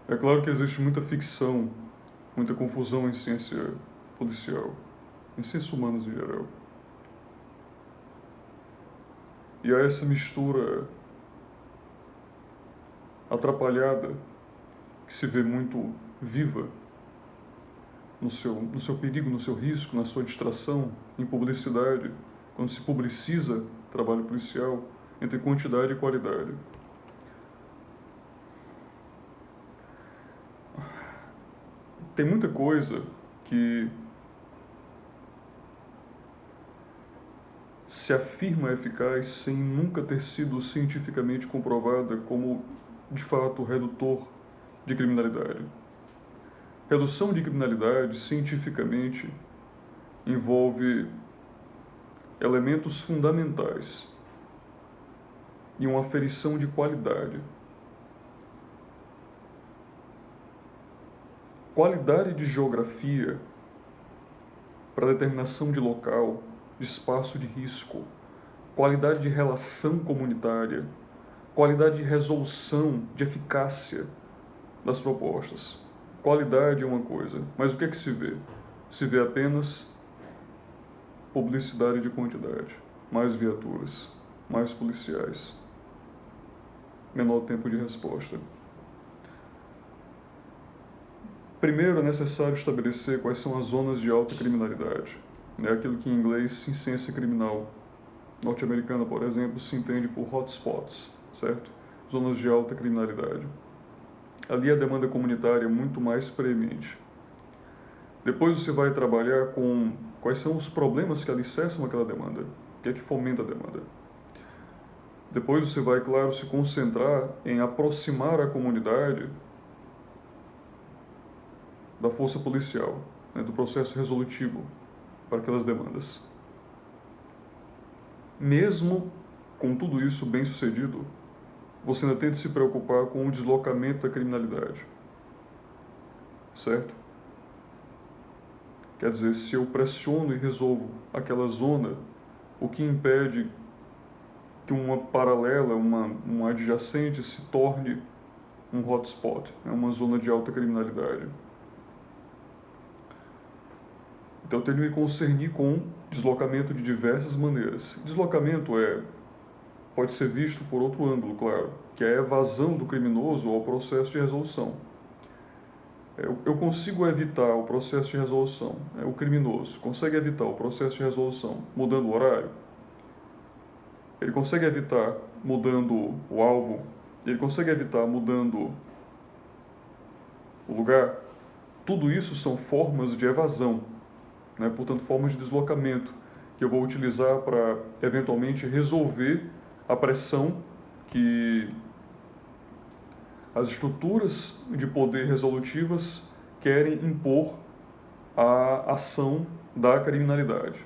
É claro que existe muita ficção, muita confusão em ciência policial, em ciências humanas em geral. E há essa mistura atrapalhada que se vê muito viva no seu perigo, no seu risco, na sua distração, em publicidade, quando se publiciza trabalho policial, entre quantidade e qualidade. Tem muita coisa que se afirma eficaz sem nunca ter sido cientificamente comprovada como, de fato, redutor de criminalidade. Redução de criminalidade, cientificamente, envolve elementos fundamentais e uma aferição de qualidade. Qualidade de geografia para determinação de local, de espaço de risco, qualidade de relação comunitária, qualidade de resolução, de eficácia das propostas. Qualidade é uma coisa, mas o que é que se vê? Se vê apenas publicidade de quantidade, mais viaturas, mais policiais, menor tempo de resposta. Primeiro é necessário estabelecer quais são as zonas de alta criminalidade. É aquilo que em inglês, em ciência criminal norte-americana, por exemplo, se entende por hotspots, certo? Zonas de alta criminalidade. Ali a demanda comunitária é muito mais premente. Depois você vai trabalhar com quais são os problemas que alicerçam aquela demanda, o que é que fomenta a demanda. Depois você vai, claro, se concentrar em aproximar a comunidade da força policial, do processo resolutivo para aquelas demandas. Mesmo com tudo isso bem sucedido, você ainda tem de se preocupar com o deslocamento da criminalidade, certo? Quer dizer, se eu pressiono e resolvo aquela zona, o que impede que uma paralela, uma adjacente se torne um hotspot, uma zona de alta criminalidade. Então eu tenho que me concernir com deslocamento de diversas maneiras. Deslocamento pode ser visto por outro ângulo, claro, que é a evasão do criminoso ao processo de resolução. Eu consigo evitar o processo de resolução, o criminoso consegue evitar o processo de resolução mudando o horário, ele consegue evitar mudando o alvo, ele consegue evitar mudando o lugar. Tudo isso são formas de evasão, portanto, formas de deslocamento que eu vou utilizar para, eventualmente, resolver a pressão que as estruturas de poder resolutivas querem impor à ação da criminalidade.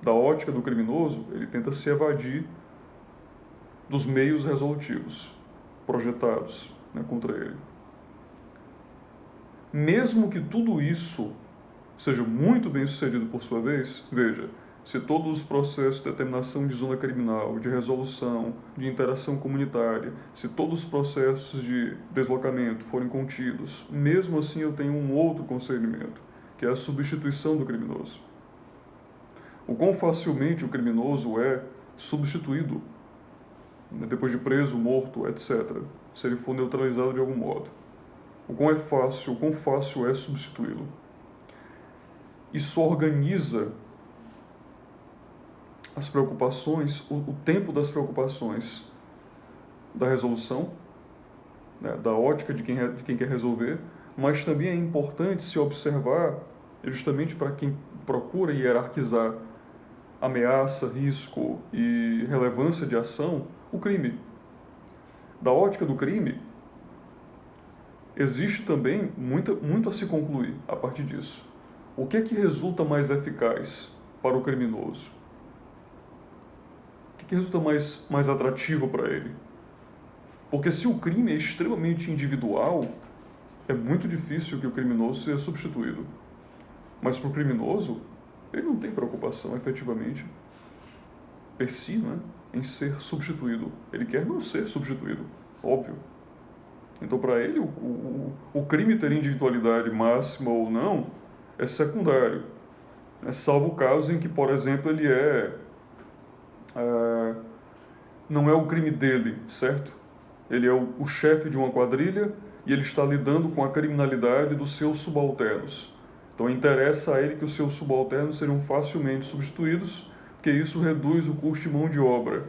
Da ótica do criminoso, ele tenta se evadir dos meios resolutivos projetados contra ele. Mesmo que tudo isso seja muito bem sucedido por sua vez, veja, se todos os processos de determinação de zona criminal, de resolução, de interação comunitária, se todos os processos de deslocamento forem contidos, mesmo assim eu tenho um outro concernimento, que é a substituição do criminoso. O quão facilmente o criminoso é substituído, depois de preso, morto, etc., se ele for neutralizado de algum modo. O quão fácil é substituí-lo. Isso organiza as preocupações, o tempo das preocupações da resolução, da ótica de quem quer resolver, mas também é importante se observar, justamente para quem procura hierarquizar ameaça, risco e relevância de ação, o crime. Da ótica do crime, existe também muito a se concluir a partir disso. O que é que resulta mais eficaz para o criminoso? O que resulta mais atrativo para ele? Porque se o crime é extremamente individual, é muito difícil que o criminoso seja substituído. Mas para o criminoso, ele não tem preocupação, efetivamente, per si, em ser substituído. Ele quer não ser substituído, óbvio. Então, para ele, o crime ter individualidade máxima ou não é secundário, né? Salvo o caso em que, por exemplo, ele não é o crime dele, certo? Ele é o chefe de uma quadrilha e ele está lidando com a criminalidade dos seus subalternos. Então interessa a ele que os seus subalternos sejam facilmente substituídos, porque isso reduz o custo de mão de obra.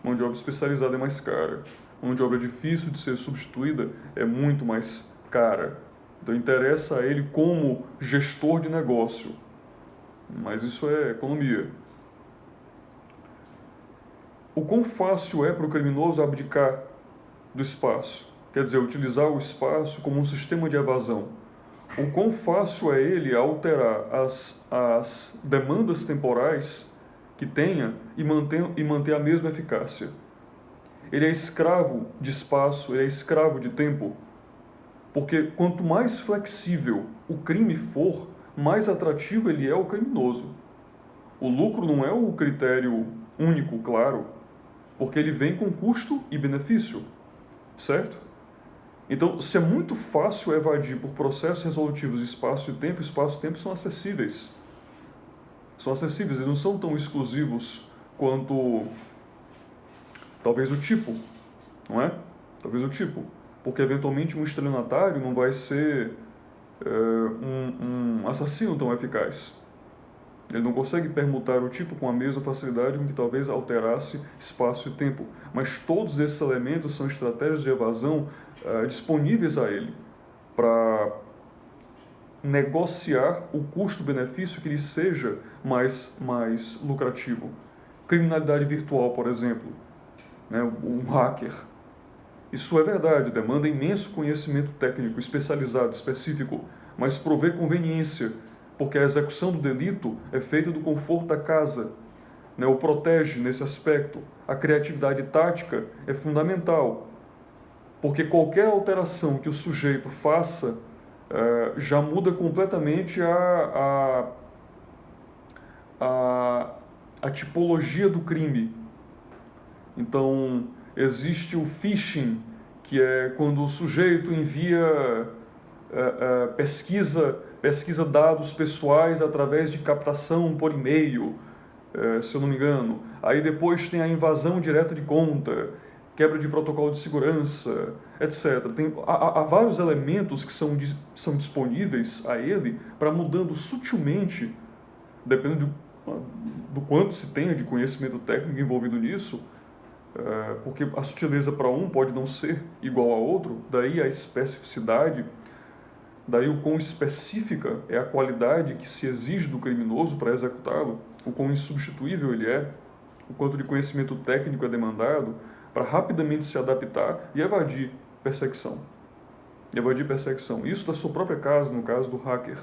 Mão de obra especializada é mais cara. Mão de obra difícil de ser substituída é muito mais cara. Então interessa a ele como gestor de negócio. Mas isso é economia. O quão fácil é para o criminoso abdicar do espaço? Quer dizer, utilizar o espaço como um sistema de evasão. O quão fácil é ele alterar as demandas temporais que tenha e manter a mesma eficácia. Ele é escravo de espaço, ele é escravo de tempo, porque quanto mais flexível o crime for, mais atrativo ele é ao criminoso. O lucro não é o critério único, claro, porque ele vem com custo e benefício, certo? Então, se é muito fácil evadir por processos resolutivos espaço e tempo são acessíveis. São acessíveis, eles não são tão exclusivos quanto talvez o tipo, não é? Talvez o tipo. Porque eventualmente um estelionatário não vai ser um assassino tão eficaz. Ele não consegue permutar o tipo com a mesma facilidade com que talvez alterasse espaço e tempo. Mas todos esses elementos são estratégias de evasão disponíveis a ele para negociar o custo-benefício que lhe seja mais lucrativo. Criminalidade virtual, por exemplo, né, um hacker. Isso é verdade, demanda imenso conhecimento técnico, especializado, específico, mas provê conveniência, porque a execução do delito é feita do conforto da casa, né, o protege nesse aspecto. A criatividade tática é fundamental, porque qualquer alteração que o sujeito faça já muda completamente a tipologia do crime. Então, existe o phishing, que é quando o sujeito envia pesquisa dados pessoais através de captação por e-mail, se eu não me engano. Aí depois tem a invasão direta de conta, quebra de protocolo de segurança, etc. Há vários elementos que são disponíveis a ele para mudando sutilmente, dependendo do quanto se tenha de conhecimento técnico envolvido nisso, porque a sutileza para um pode não ser igual a outro, daí a especificidade, daí o quão específica é a qualidade que se exige do criminoso para executá-lo, o quão insubstituível ele é, o quanto de conhecimento técnico é demandado para rapidamente se adaptar e evadir perseguição. Isso da sua própria casa, no caso do hacker.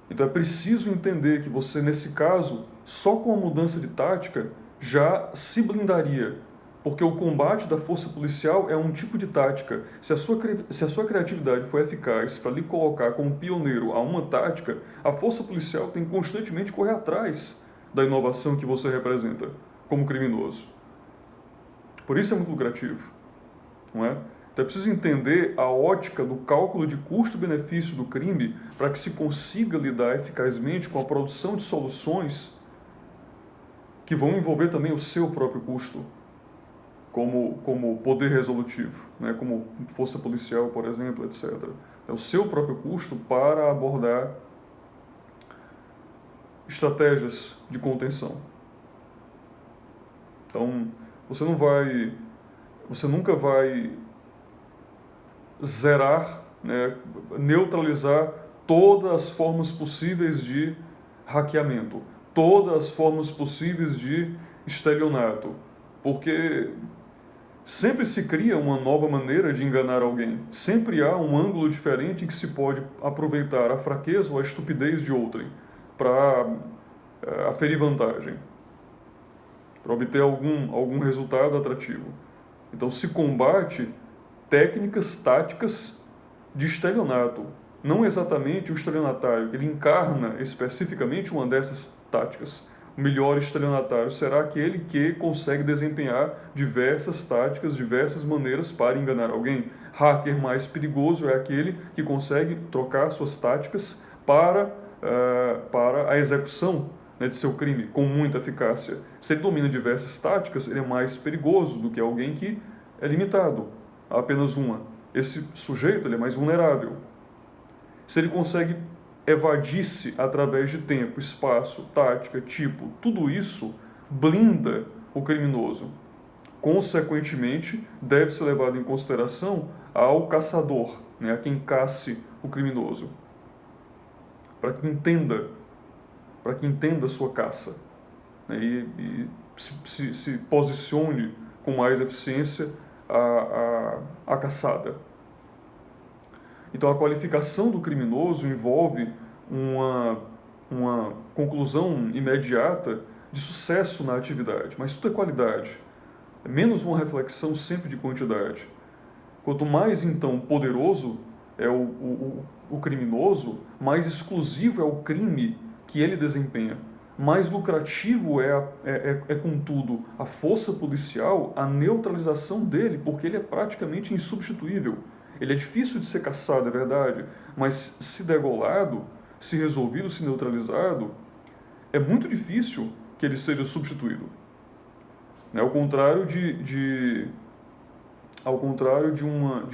Então é preciso entender que você, nesse caso, só com a mudança de tática, já se blindaria. Porque o combate da força policial é um tipo de tática. Se a sua criatividade for eficaz para lhe colocar como pioneiro a uma tática, a força policial tem que constantemente correr atrás da inovação que você representa como criminoso. Por isso é muito lucrativo, não é? Então é preciso entender a ótica do cálculo de custo-benefício do crime para que se consiga lidar eficazmente com a produção de soluções que vão envolver também o seu próprio custo, como poder resolutivo, né? Como força policial, por exemplo, etc. É o seu próprio custo para abordar estratégias de contenção. Então, você nunca vai zerar, né, neutralizar todas as formas possíveis de hackeamento, todas as formas possíveis de estelionato, porque sempre se cria uma nova maneira de enganar alguém, sempre há um ângulo diferente em que se pode aproveitar a fraqueza ou a estupidez de outrem para aferir vantagem, para obter algum resultado atrativo. Então se combate técnicas, táticas de estelionato, não exatamente o estelionatário, que ele encarna especificamente uma dessas táticas, O melhor estelionatário será aquele que consegue desempenhar diversas táticas, diversas maneiras para enganar alguém. Hacker mais perigoso é aquele que consegue trocar suas táticas para a execução, né, de seu crime com muita eficácia. Se ele domina diversas táticas, ele é mais perigoso do que alguém que é limitado a apenas uma. Esse sujeito ele é mais vulnerável. Se ele consegue evadir-se através de tempo, espaço, tática, tipo, tudo isso blinda o criminoso. Consequentemente, deve ser levado em consideração ao caçador, né, a quem casse o criminoso, para que entenda a sua caça, né, e se posicione com mais eficiência a caçada. Então, a qualificação do criminoso envolve uma conclusão imediata de sucesso na atividade, mas tudo é qualidade. É menos uma reflexão sempre de quantidade. Quanto mais, então, poderoso é o criminoso, mais exclusivo é o crime que ele desempenha. Mais lucrativo contudo, a força policial, a neutralização dele, porque ele é praticamente insubstituível. Ele é difícil de ser caçado, é verdade, mas se degolado, se resolvido, se neutralizado, é muito difícil que ele seja substituído. Ao contrário de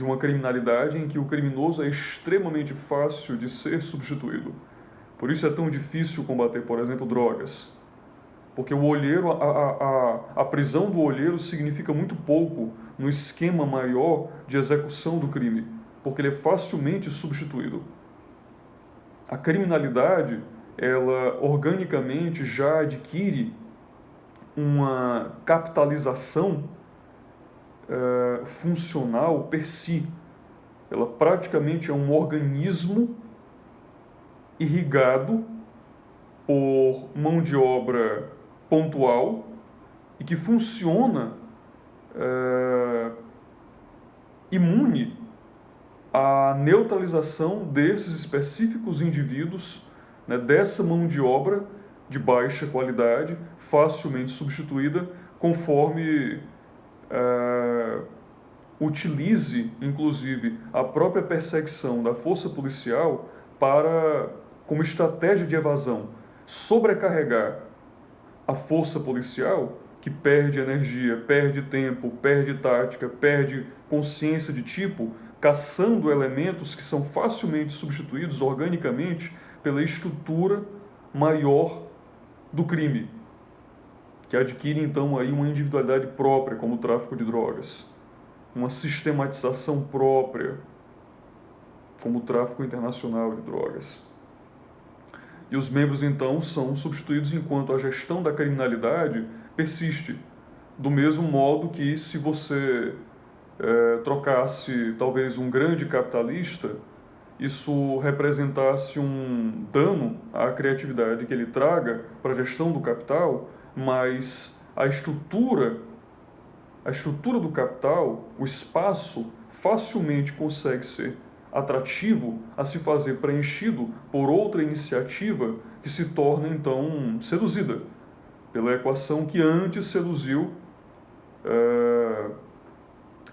uma criminalidade em que o criminoso é extremamente fácil de ser substituído. Por isso é tão difícil combater, por exemplo, drogas. Porque o olheiro, a prisão do olheiro significa muito pouco no esquema maior de execução do crime, porque ele é facilmente substituído. A criminalidade, ela organicamente já adquire uma capitalização funcional per si. Ela praticamente é um organismo irrigado por mão de obra pontual e que funciona imune à neutralização desses específicos indivíduos, né, dessa mão de obra de baixa qualidade, facilmente substituída, conforme utilize, inclusive, a própria perseguição da força policial como estratégia de evasão, sobrecarregar a força policial, que perde energia, perde tempo, perde tática, perde consciência de tipo, caçando elementos que são facilmente substituídos organicamente pela estrutura maior do crime, que adquire então aí uma individualidade própria, como o tráfico de drogas, uma sistematização própria, como o tráfico internacional de drogas. E os membros, então, são substituídos enquanto a gestão da criminalidade persiste. Do mesmo modo que se você trocasse talvez um grande capitalista, isso representasse um dano à criatividade que ele traga para a gestão do capital, mas a estrutura do capital, o espaço, facilmente consegue ser atrativo a se fazer preenchido por outra iniciativa que se torna então seduzida pela equação que antes seduziu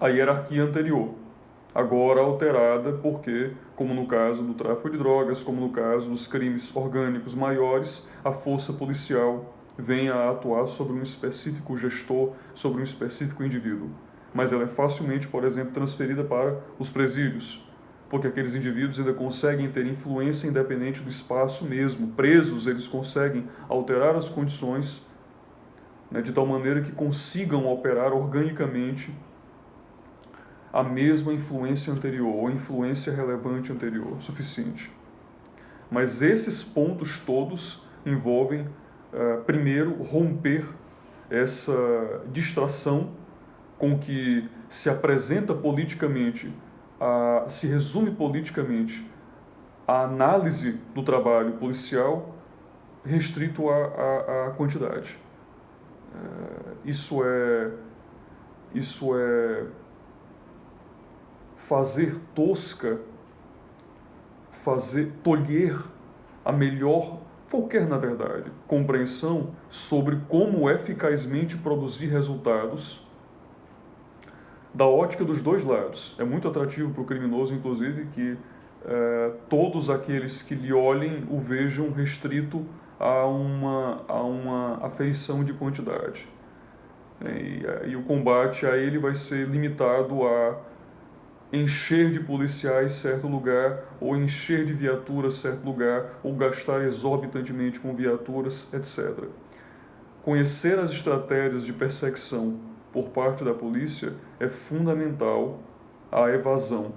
a hierarquia anterior, agora alterada porque, como no caso do tráfico de drogas, como no caso dos crimes orgânicos maiores, a força policial vem a atuar sobre um específico gestor, sobre um específico indivíduo. Mas ela é facilmente, por exemplo, transferida para os presídios, porque aqueles indivíduos ainda conseguem ter influência independente do espaço mesmo. Presos, eles conseguem alterar as condições, né, de tal maneira que consigam operar organicamente a mesma influência anterior, ou influência relevante anterior, suficiente. Mas esses pontos todos envolvem, primeiro, romper essa distração com que se apresenta politicamente, se resume politicamente a análise do trabalho policial restrito à quantidade. Isso é fazer tosca, tolher a melhor qualquer, na verdade, compreensão sobre como eficazmente produzir resultados da ótica dos dois lados. É muito atrativo para o criminoso, inclusive, que todos aqueles que lhe olhem o vejam restrito a uma aferição de quantidade. E o combate a ele vai ser limitado a encher de policiais certo lugar, ou encher de viaturas certo lugar, ou gastar exorbitantemente com viaturas, etc. Conhecer as estratégias de perseguição por parte da polícia é fundamental à evasão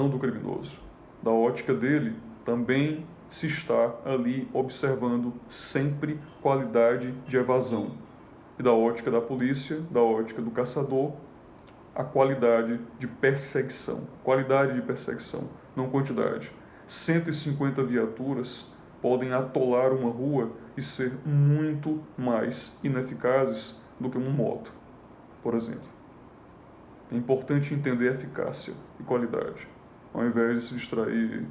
do criminoso. Da ótica dele, também se está ali observando sempre qualidade de evasão. E da ótica da polícia, da ótica do caçador, a qualidade de perseguição. Qualidade de perseguição, não quantidade. 150 viaturas podem atolar uma rua e ser muito mais ineficazes do que uma moto, por exemplo. É importante entender eficácia e qualidade, ao invés de se distrair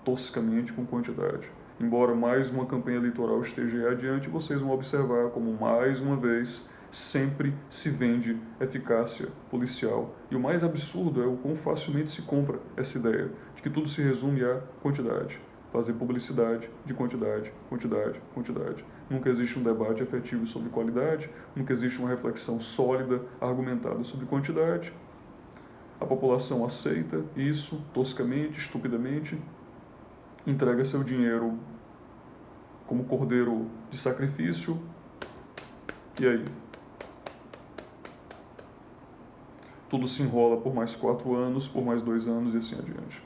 toscamente com quantidade. Embora mais uma campanha eleitoral esteja adiante, vocês vão observar como, mais uma vez, sempre se vende eficácia policial. E o mais absurdo é o quão facilmente se compra essa ideia de que tudo se resume a quantidade. Fazer publicidade de quantidade, quantidade, quantidade. Nunca existe um debate efetivo sobre qualidade, nunca existe uma reflexão sólida, argumentada sobre quantidade. A população aceita isso toscamente, estupidamente, entrega seu dinheiro como cordeiro de sacrifício, e aí? Tudo se enrola por mais 4 anos, por mais 2 anos e assim adiante.